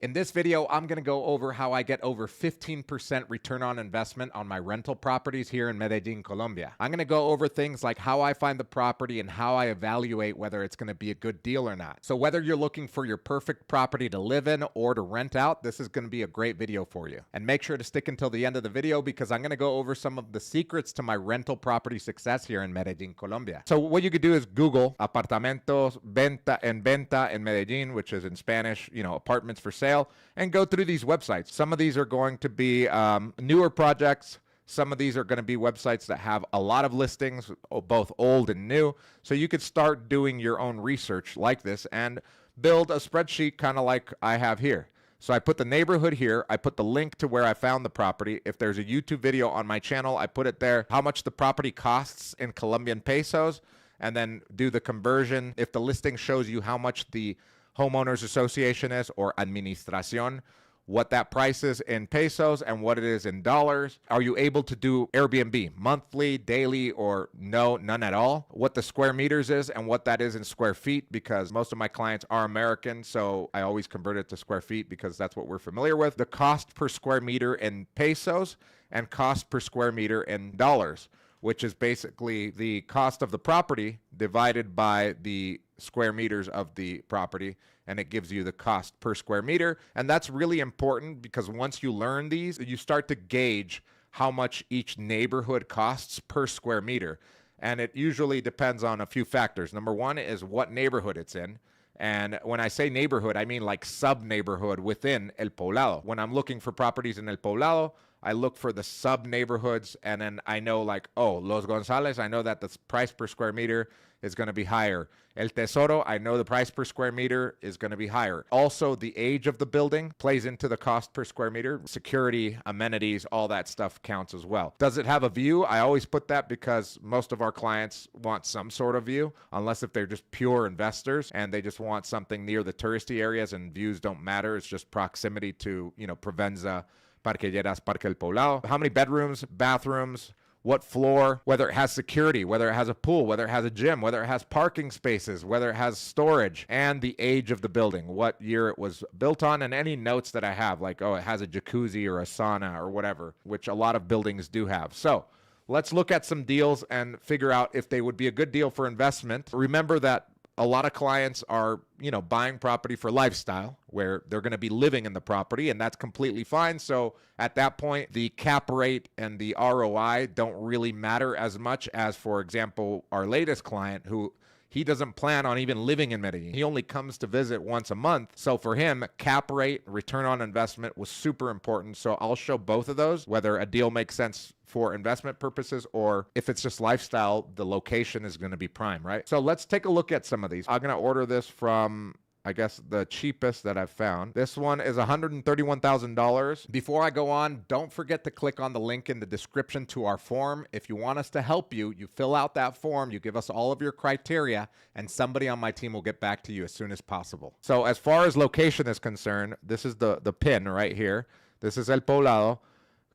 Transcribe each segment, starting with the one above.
In this video, I'm going to go over how I get over 15% return on investment on my rental properties here in Medellin, Colombia. I'm going to go over things like how I find the property and how I evaluate whether it's going to be a good deal or not. So whether you're looking for your perfect property to live in or to rent out, this is going to be a great video for you. And make sure to stick until the end of the video because I'm going to go over some of the secrets to my rental property success here in Medellin, Colombia. So what you could do is Google apartamentos venta en Medellin, which is in Spanish, apartments for sale, and go through these websites. Some of these are going to be newer projects. Some of these are going to be websites that have a lot of listings, both old and new. So you could start doing your own research like this and build a spreadsheet kind of like I have here. So I put the neighborhood here. I put the link to where I found the property. If there's a YouTube video on my channel, I put it there. How much the property costs in Colombian pesos, and then do the conversion. If the listing shows you how much the homeowners association is, or administración, what that price is in pesos and what it is in dollars. Are you able to do Airbnb monthly, daily, or none at all? What the square meters is and what that is in square feet, because most of my clients are American, so I always convert it to square feet because that's what we're familiar with. The cost per square meter in pesos and cost per square meter in dollars, which is basically the cost of the property divided by the square meters of the property, and it gives you the cost per square meter. And that's really important because once you learn these, you start to gauge how much each neighborhood costs per square meter. And it usually depends on a few factors. Number one is what neighborhood it's in. And when I say neighborhood, I mean like sub-neighborhood within El Poblado. When I'm looking for properties in El Poblado, I look for the sub-neighborhoods, and then I know like, oh, Los Gonzales, I know that the price per square meter is going to be higher. El Tesoro, I know the price per square meter is going to be higher. Also, the age of the building plays into the cost per square meter. Security, amenities, all that stuff counts as well. Does it have a view? I always put that because most of our clients want some sort of view, unless if they're just pure investors and they just want something near the touristy areas and views don't matter. It's just proximity to, Provenza, Parque Lleras, Parque El Poblado. How many bedrooms, bathrooms, what floor, whether it has security, whether it has a pool, whether it has a gym, whether it has parking spaces, whether it has storage, and the age of the building, what year it was built on, and any notes that I have, like, oh, it has a jacuzzi or a sauna or whatever, which a lot of buildings do have. So let's look at some deals and figure out if they would be a good deal for investment. Remember that a lot of clients are, buying property for lifestyle where they're going to be living in the property, and that's completely fine. So at that point, the cap rate and the ROI don't really matter as much as, for example, our latest client who he doesn't plan on even living in Medellin. He only comes to visit once a month. So for him, cap rate, return on investment was super important. So I'll show both of those, whether a deal makes sense for investment purposes or if it's just lifestyle, the location is going to be prime, right? So let's take a look at some of these. I'm going to order this from, I guess, the cheapest that I've found. This one is $131,000. Before I go on, don't forget to click on the link in the description to our form. If you want us to help you, you fill out that form, you give us all of your criteria, and somebody on my team will get back to you as soon as possible. So as far as location is concerned, this is the pin right here. This is El Poblado.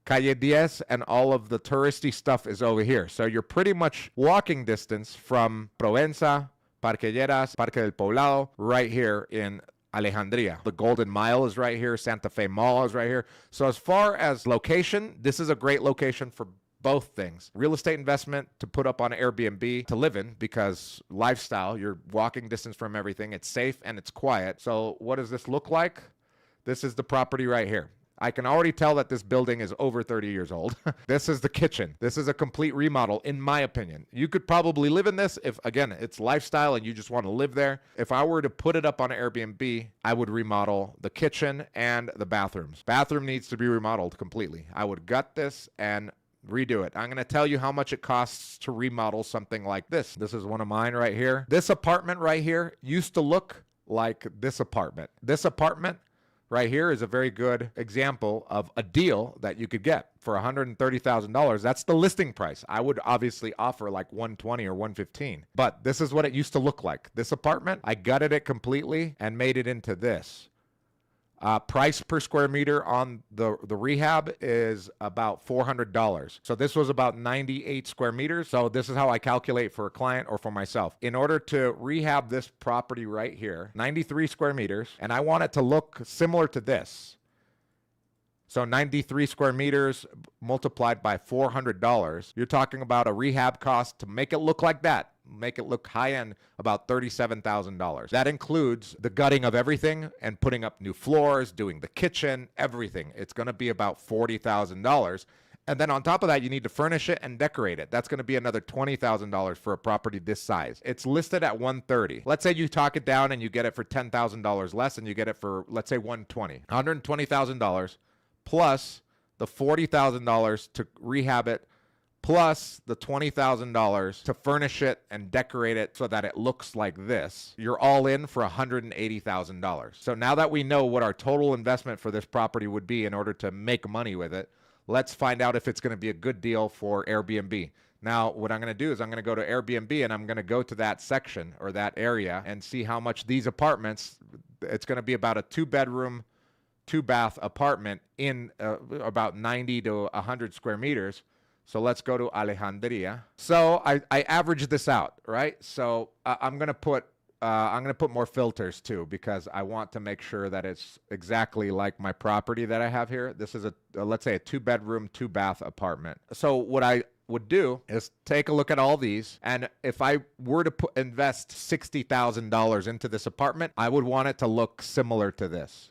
Calle 10, and all of the touristy stuff is over here. So you're pretty much walking distance from Provenza, Parque Lleras, Parque del Poblado, right here in Alejandria. The Golden Mile is right here. Santa Fe Mall is right here. So as far as location, this is a great location for both things. Real estate investment to put up on Airbnb to live in, because lifestyle, you're walking distance from everything. It's safe and it's quiet. So what does this look like? This is the property right here. I can already tell that this building is over 30 years old. This is the kitchen. This is a complete remodel, in my opinion. You could probably live in this if, again, it's lifestyle and you just want to live there. If I were to put it up on Airbnb, I would remodel the kitchen and the bathrooms. Bathroom needs to be remodeled completely. I would gut this and redo it. I'm going to tell you how much it costs to remodel something like this. This is one of mine right here. This apartment right here used to look like this apartment. This apartment right here is a very good example of a deal that you could get for $130,000. That's the listing price. I would obviously offer like 120 or 115, but this is what it used to look like. This apartment, I gutted it completely and made it into this. Price per square meter on the rehab is about $400. So this was about 98 square meters. So this is how I calculate for a client or for myself. In order to rehab this property right here, 93 square meters, and I want it to look similar to this. So 93 square meters multiplied by $400, you're talking about a rehab cost to make it look like that, make it look high-end, about $37,000. That includes the gutting of everything and putting up new floors, doing the kitchen, everything. It's going to be about $40,000. And then on top of that, you need to furnish it and decorate it. That's going to be another $20,000 for a property this size. It's listed at $130. Let's say you talk it down and you get it for $10,000 less, and you get it for, let's say, $120,000 plus the $40,000 to rehab it, plus the $20,000 to furnish it and decorate it so that it looks like this. You're all in for $180,000. So now that we know what our total investment for this property would be in order to make money with it, let's find out if it's going to be a good deal for Airbnb. Now, what I'm going to do is I'm going to go to Airbnb and I'm going to go to that section or that area and see how much these apartments, it's going to be about a 2-bedroom, 2-bath apartment in about 90 to 100 square meters. So let's go to Alejandría. So I averaged this out, right? So I'm gonna put more filters too, because I want to make sure that it's exactly like my property that I have here. This is let's say a 2-bedroom, 2-bath apartment. So what I would do is take a look at all these, and if I were to invest $60,000 into this apartment, I would want it to look similar to this,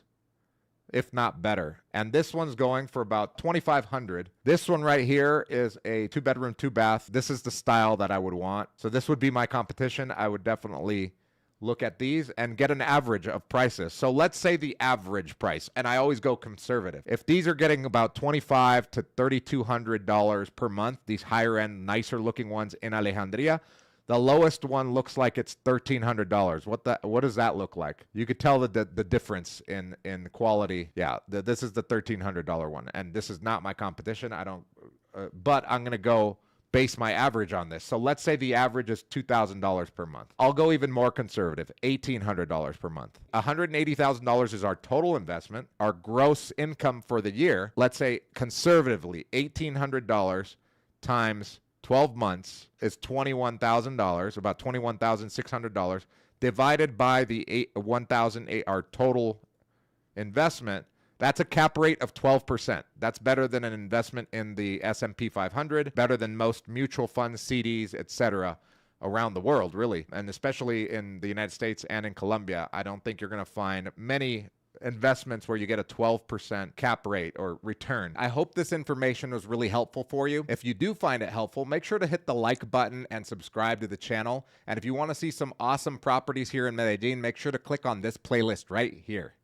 if not better. And this one's going for about $2,500. This one right here is a 2-bedroom, 2-bath. This is the style that I would want. So this would be my competition. I would definitely look at these and get an average of prices. So let's say the average price, and I always go conservative. If these are getting about $2,500 to $3,200 per month, these higher end, nicer looking ones in Alejandría, the lowest one looks like it's $1,300. What does that look like? You could tell the difference in quality. Yeah, this is the $1,300 one, and this is not my competition. I don't, but I'm gonna go base my average on this. So let's say the average is $2,000 per month. I'll go even more conservative, $1,800 per month. $180,000 is our total investment. Our gross income for the year, let's say conservatively, $1,800 times 12 months is $21,000, about $21,600, divided by the 1,008, our total investment. That's a cap rate of 12%. That's better than an investment in the S&P 500, better than most mutual funds, CDs, etc. around the world, really, and especially in the United States and in Colombia. I don't think you're going to find many investments where you get a 12% cap rate or return. I hope this information was really helpful for you. If you do find it helpful, make sure to hit the like button and subscribe to the channel. And if you want to see some awesome properties here in Medellin, make sure to click on this playlist right here.